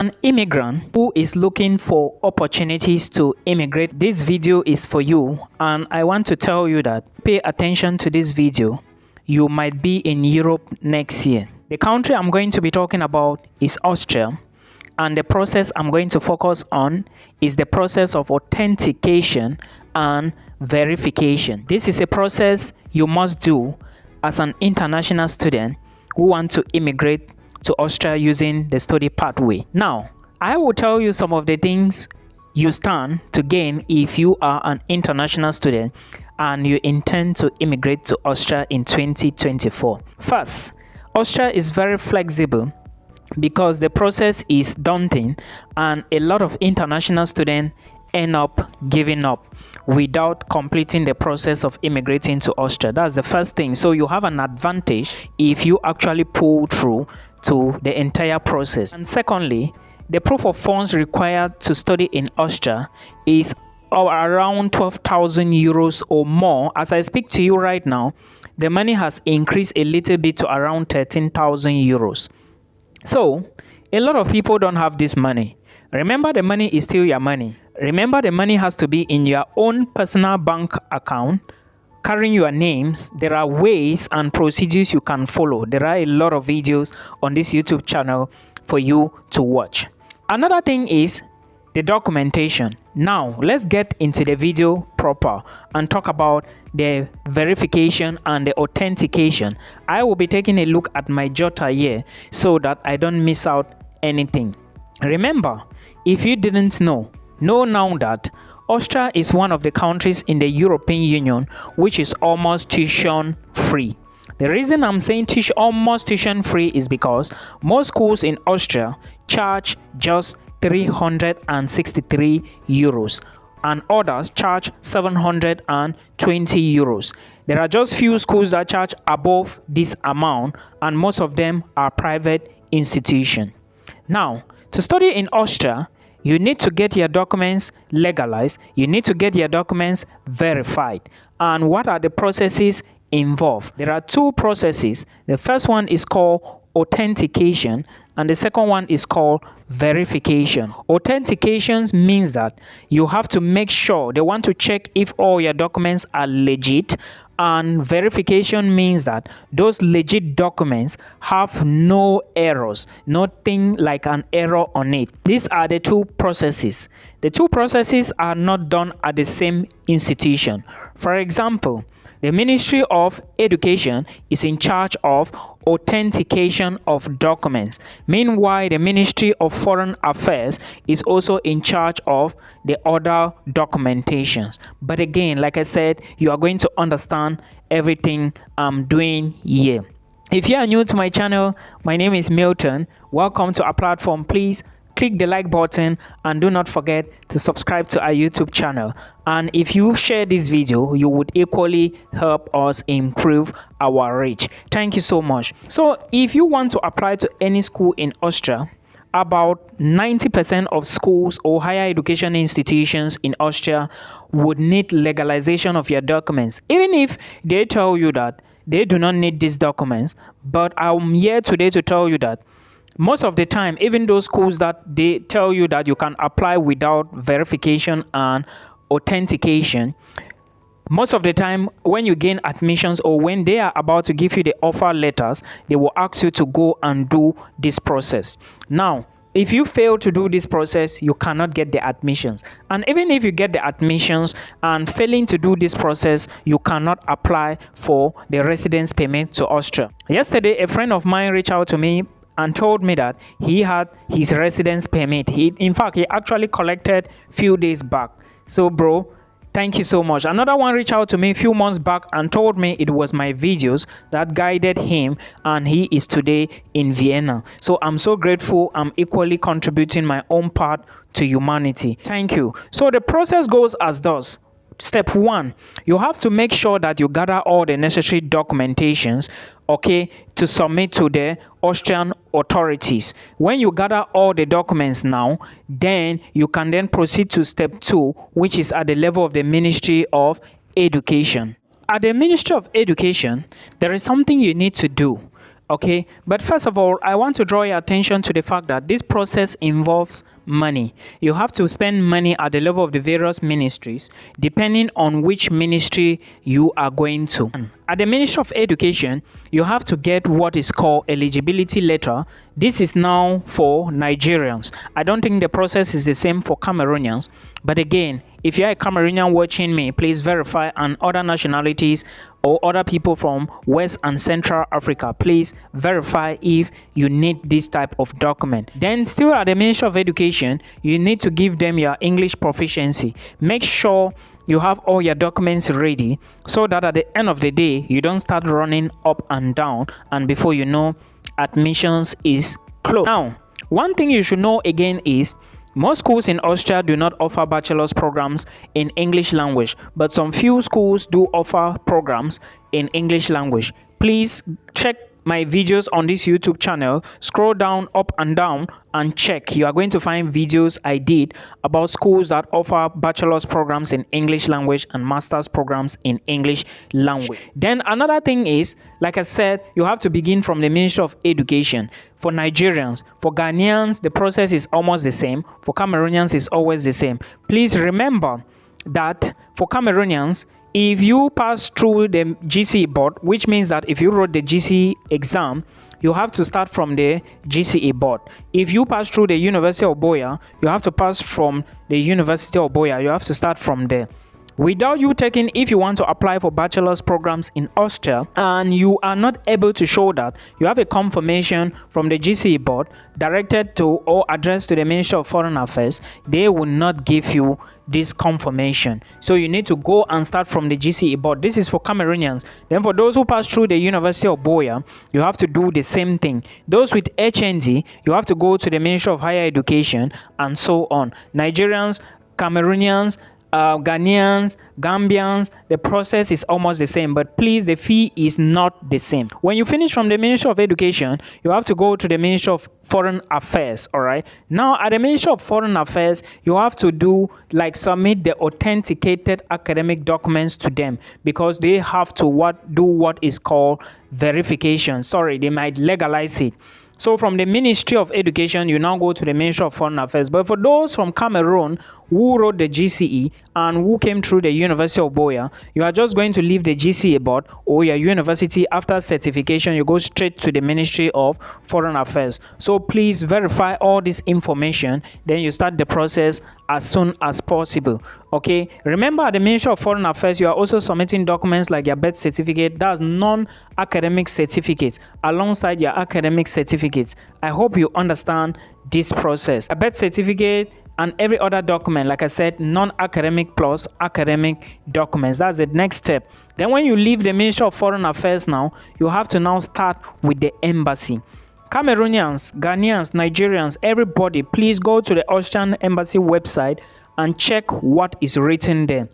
An immigrant who is looking for opportunities to immigrate, this video is for you, and I want to tell you that pay attention to this video. You might be in Europe next year. The country I'm going to be talking about is Austria, and the process I'm going to focus on is the process of authentication and verification. This is a process you must do as an international student who want to immigrate to Austria using the study pathway. Now, I will tell you some of the things you stand to gain if you are an international student and you intend to immigrate to Austria in 2024. First, Austria is very flexible because the process is daunting and a lot of international students end up giving up without completing the process of immigrating to Austria. That's the first thing. So you have an advantage if you actually pull through to the entire process. And secondly, the proof of funds required to study in Austria is around 12,000 euros or more. As I speak to you right now, the money has increased a little bit to around 13,000 euros. So a lot of people don't have this money. Remember, the money is still your money. Remember, the money has to be in your own personal bank account, carrying your names. There are ways and procedures you can follow. There are a lot of videos on this YouTube channel for you to watch. Another thing is the documentation. Now, let's get into the video proper and talk about the verification and the authentication. I will be taking a look at my jotter here so that I don't miss out anything. Remember, if you didn't know now that Austria is one of the countries in the European Union which is almost tuition free. The reason I'm saying almost tuition free is because most schools in Austria charge just 363 euros and others charge 720 euros. There are just few schools that charge above this amount, and most of them are private institutions. Now, to study in Austria, you need to get your documents legalized. You need to get your documents verified. And what are the processes involved? There are two processes. The first one is called authentication and the second one is called verification. Authentication means that you have to make sure, they want to check if all your documents are legit, and verification means that those legit documents have no errors, nothing like an error on it. These are the two processes. The two processes are not done at the same institution. For example, the Ministry of Education is in charge of authentication of documents. Meanwhile, the Ministry of Foreign Affairs is also in charge of the other documentations. But again, like I said, you are going to understand everything I'm doing here. If you are new to my channel, my name is Milton. Welcome to our platform. Please click the like button and do not forget to subscribe to our YouTube channel. And if you share this video, you would equally help us improve our reach. Thank you so much. So if you want to apply to any school in Austria, about 90% of schools or higher education institutions in Austria would need legalization of your documents, even if they tell you that they do not need these documents. But I'm here today to tell you that most of the time, even those schools that they tell you that you can apply without verification and authentication, most of the time when you gain admissions or when they are about to give you the offer letters, they will ask you to go and do this process. Now, if you fail to do this process, you cannot get the admissions. And even if you get the admissions and failing to do this process, you cannot apply for the residence permit to Austria. Yesterday, a friend of mine reached out to me and told me that he had his residence permit. In fact, he actually collected few days back. So bro, thank you so much. Another one reached out to me a few months back and told me it was my videos that guided him, and he is today in Vienna. So I'm so grateful. I'm equally contributing my own part to humanity. Thank you. So the process goes as thus. Step 1, you have to make sure that you gather all the necessary documentations, okay, to submit to the Austrian authorities. When you gather all the documents now, then you can then proceed to step 2, which is at the level of the Ministry of Education. At the Ministry of Education, there is something you need to do. Okay, but first of all, I want to draw your attention to the fact that this process involves money. You have to spend money at the level of the various ministries depending on which ministry you are going to. At the Ministry of Education, you have to get what is called eligibility letter. This is now for Nigerians. I don't think the process is the same for Cameroonians, but again, if you're a Cameroonian watching me, please verify, and other nationalities or other people from West and Central Africa, please verify if you need this type of document. Then still at the Ministry of Education, you need to give them your English proficiency. Make sure you have all your documents ready so that at the end of the day, you don't start running up and down, and before you know, admissions is closed. Now, one thing you should know again is most schools in Austria do not offer bachelor's programs in English language, but some few schools do offer programs in English language. Please check my videos on this YouTube channel, scroll down, up and down, and check. You are going to find videos I did about schools that offer bachelor's programs in English language and master's programs in English language. Then another thing is, like I said, you have to begin from the Ministry of Education. For Nigerians, for Ghanaians, the process is almost the same. For Cameroonians, it's always the same. Please remember that for Cameroonians, if you pass through the GCE board, which means that if you wrote the GCE exam, you have to start from the GCE board. If you pass through the University of Boya, you have to pass from the University of Boya. You have to start from there. Without you taking, if you want to apply for bachelor's programs in Austria and you are not able to show that you have a confirmation from the GCE board directed to or addressed to the Ministry of Foreign Affairs, they will not give you this confirmation. So you need to go and start from the GCE board. This is for Cameroonians. Then for those who pass through the University of Boya, you have to do the same thing. Those with HND, you have to go to the Ministry of Higher Education and so on. Nigerians, Cameroonians, Ghanaians, Gambians, the process is almost the same, but please, the fee is not the same. When you finish from the Ministry of Education, you have to go to the Ministry of Foreign Affairs. All right, now at the Ministry of Foreign Affairs, you have to do like submit the authenticated academic documents to them, because they have to do what is called verification. Sorry, they might legalize it. So from the Ministry of Education, you now go to the Ministry of Foreign Affairs. But for those from Cameroon who wrote the GCE and who came through the University of Boya, you are just going to leave the GCE board or your university. After certification, you go straight to the Ministry of Foreign Affairs. So please verify all this information. Then you start the process as soon as possible. Okay, remember at the Ministry of Foreign Affairs, you are also submitting documents like your birth certificate, that's non-academic certificates, alongside your academic certificates. I hope you understand this process. A birth certificate and every other document, like I said, non-academic plus academic documents. That's the next step. Then when you leave the Ministry of Foreign Affairs now, you have to now start with the embassy. Cameroonians, Ghanaians, Nigerians, everybody, please go to the Austrian Embassy website and check what is written there.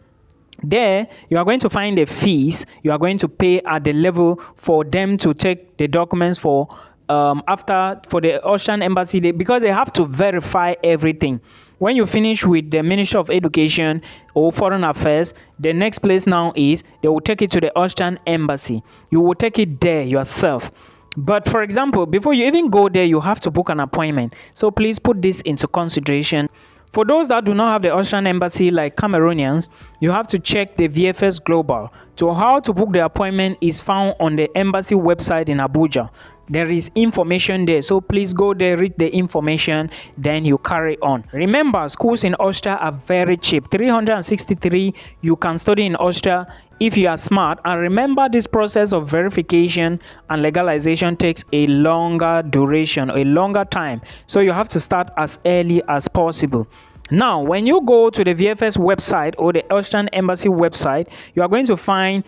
There, you are going to find the fees you are going to pay at the level for them to take the documents for the Austrian Embassy, because they have to verify everything. When you finish with the Ministry of Education or Foreign Affairs, the next place now is they will take it to the Austrian Embassy. You will take it there yourself. But for example, before you even go there, you have to book an appointment. So please put this into consideration. For those that do not have the Austrian Embassy like Cameroonians, you have to check the VFS Global. So how to book the appointment is found on the embassy website in Abuja. There is information there, so please go there, read the information, then you carry on. Remember, schools in Austria are very cheap. 363, you can study in Austria if you are smart. And remember, this process of verification and legalization takes a longer duration, a longer time. So you have to start as early as possible. Now, when you go to the VFS website or the Austrian Embassy website, you are going to find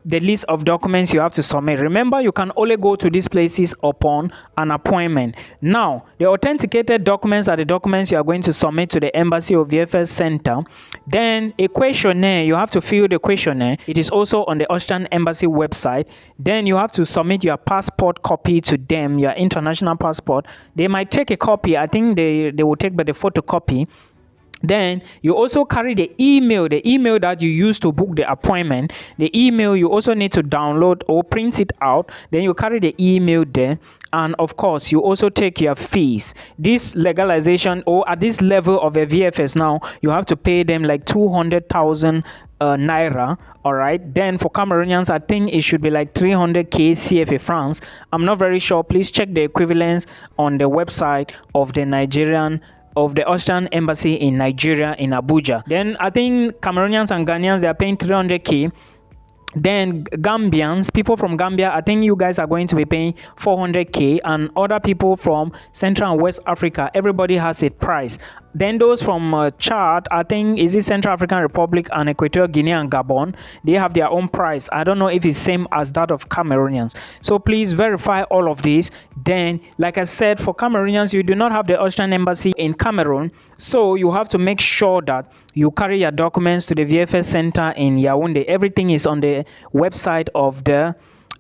the list of documents you have to submit. Remember, you can only go to these places upon an appointment. Now, the authenticated documents are the documents you are going to submit to the Embassy or VFS Center. Then a questionnaire, you have to fill the questionnaire. It is also on the Austrian Embassy website. Then you have to submit your passport copy to them, your international passport. They might take a copy. I think they will take by the photocopy. Then you also carry the email that you use to book the appointment. The email you also need to download or print it out. Then you carry the email there, and of course you also take your fees. This legalization, or at this level of a VFS now, you have to pay them like 200,000 naira. All right, then for Cameroonians I think it should be like 300k CFA francs. I'm not very sure. Please check the equivalence on the website of the Austrian embassy in Nigeria, in Abuja. Then I think Cameroonians and Ghanaians, they are paying 300k. Then Gambians, people from Gambia, I think you guys are going to be paying 400k, and other people from Central and West Africa, everybody has a price. Then those from Chad, I think is it Central African Republic and Equatorial Guinea and Gabon, they have their own price. I don't know if it's same as that of Cameroonians. So please verify all of this. Then, like I said, for Cameroonians, you do not have the Austrian embassy in Cameroon, so you have to make sure that you carry your documents to the VFS center in Yaoundé. Everything is on the website of the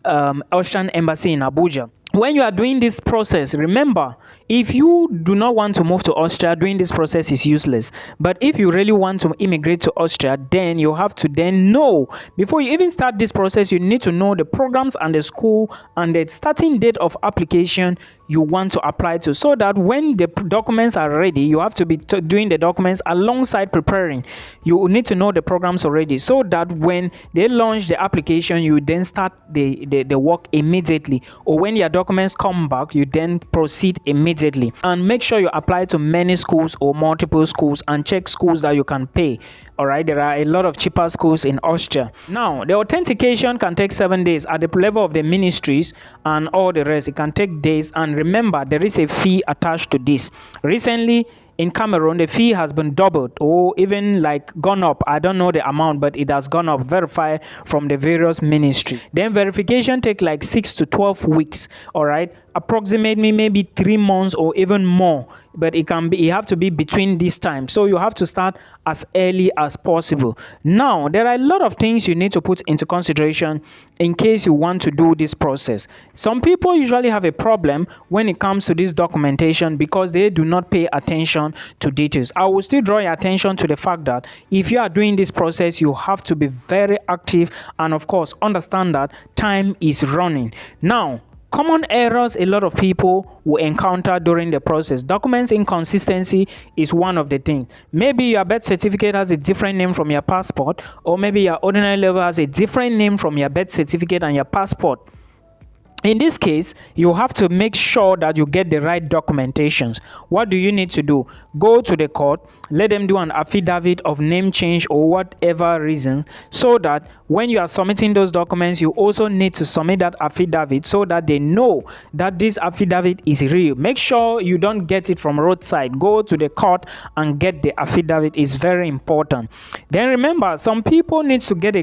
Austrian embassy in Abuja. When you are doing this process, remember, if you do not want to move to Austria, doing this process is useless. But if you really want to immigrate to Austria, then you have to then know, before you even start this process, you need to know the programs and the school and the starting date of application you want to apply to, so that when the documents are ready, you have to be doing the documents alongside preparing. You need to know the programs already, so that when they launch the application, you then start the work immediately, or when your documents come back, you then proceed immediately. And make sure you apply to many schools or multiple schools, and check schools that you can pay. All right, there are a lot of cheaper schools in Austria. Now, the authentication can take 7 days at the level of the ministries, and all the rest, it can take days. And remember, there is a fee attached to this. Recently in Cameroon, the fee has been doubled, or even like gone up. I don't know the amount, but it has gone up. Verify from the various ministry. Then verification take like 6 to 12 weeks. All right, approximately maybe 3 months or even more, but it have to be between this time. So you have to start as early as possible. Now, there are a lot of things you need to put into consideration in case you want to do this process. Some people usually have a problem when it comes to this documentation because they do not pay attention to details. I will still draw your attention to the fact that if you are doing this process, you have to be very active, and of course understand that time is running. Now, common errors a lot of people will encounter during the process. Documents inconsistency is one of the things. Maybe your birth certificate has a different name from your passport, or maybe your ordinary level has a different name from your birth certificate and your passport. In this case, you have to make sure that you get the right documentations. What do you need to do? Go to the court, let them do an affidavit of name change or whatever reason, so that when you are submitting those documents, you also need to submit that affidavit so that they know that this affidavit is real. Make sure you don't get it from roadside. Go to the court and get the affidavit. It's very important. Then remember, some people need to get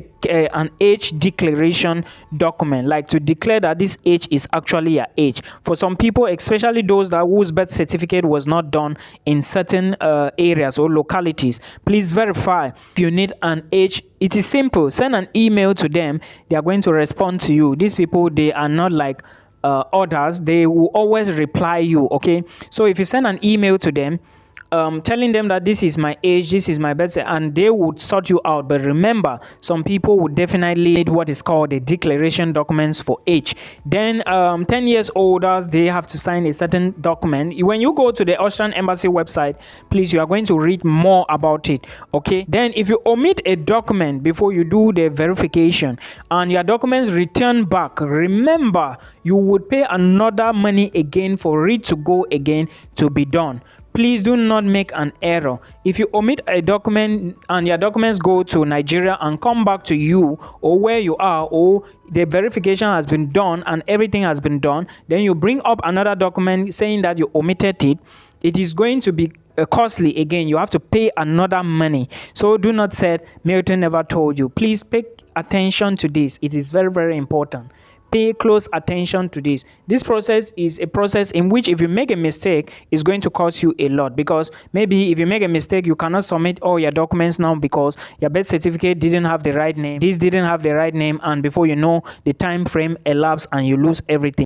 an age declaration document, like to declare that this age is actually your age. For some people, especially those whose birth certificate was not done in certain areas or localities, please verify. If you need an age, it is simple. Send an email to them. They are going to respond to you. These people, they are not like others. They will always reply you. Okay, so if you send an email to them telling them that this is my age, this is my birthday, and they would sort you out. But remember, some people would definitely need what is called the declaration documents for age. Then 10 years older, they have to sign a certain document. When you go to the Austrian embassy website, please, you are going to read more about it. Okay, then if you omit a document before you do the verification and your documents return back, remember, you would pay another money again for it to go again to be done. Please do not make an error. If you omit a document and your documents go to Nigeria and come back to you or where you are, or the verification has been done and everything has been done, then you bring up another document saying that you omitted it, it is going to be costly again. You have to pay another money. So do not say Milton never told you. Please pay attention to this. It is very, very important. Pay close attention to this. This process is a process in which if you make a mistake, it's going to cost you a lot, because maybe if you make a mistake, you cannot submit all your documents now because your birth certificate didn't have the right name, this didn't have the right name, and before you know, the time frame elapsed and you lose everything.